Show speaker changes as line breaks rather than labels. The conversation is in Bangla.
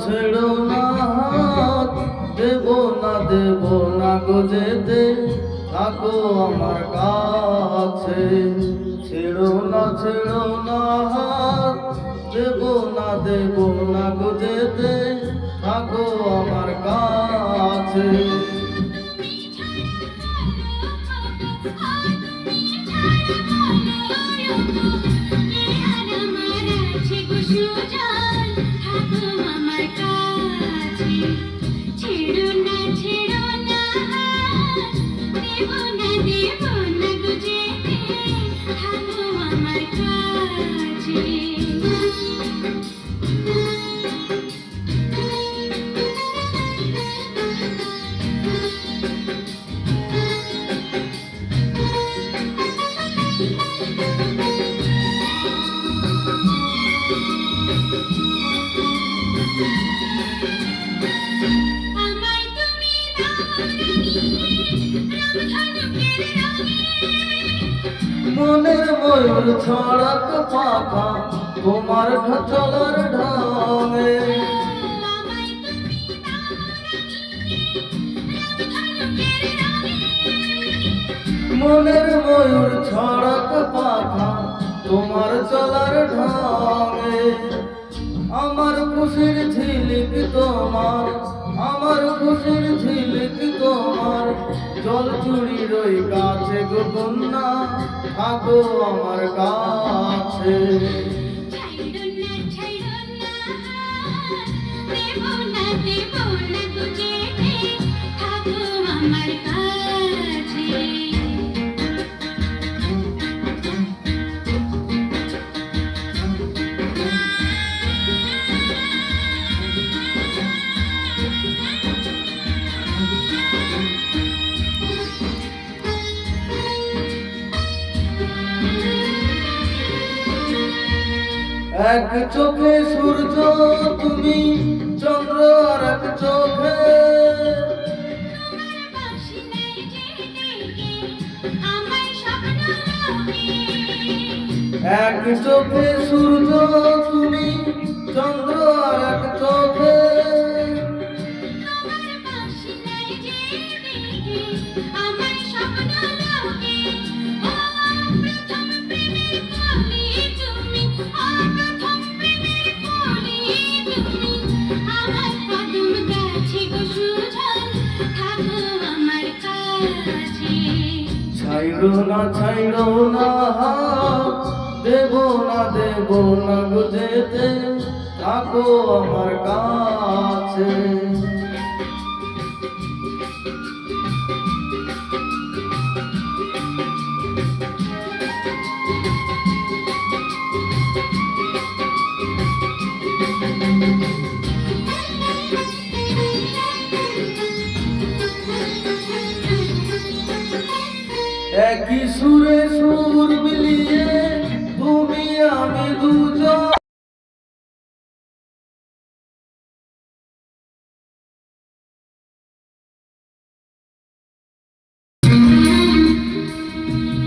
ছেড়ো না হাত, দেব না গো যেতে, থাকো আমার কাছে। ছেড়ো না হাত, দেব না গো যেতে, থাকো আমার কাছে। মনের ময়ূর ছড়াক পাখা তোমার চলার ঢঙে। মনের ময়ূর ছড়াক পাখা তোমার চলার ঢঙে। আমার খুশির ঝিলিক তোমার, আমার খুশির ঝিলিক তোমার, জল চুরি রই কাছে গো কন্যা, থাকো আমার কাছে। এক চোখে সূর্য তুমি, চন্দ্র আর এক চোখে। এক চোখে সূর্য তুমি, চন্দ্র আর এক চোখে। ছাইড়ো না হাত, দেব না গো যেতে, থাকো আমার কাছে। একই সুরে সুর মিলিয়ে তুমি আমি দুজন।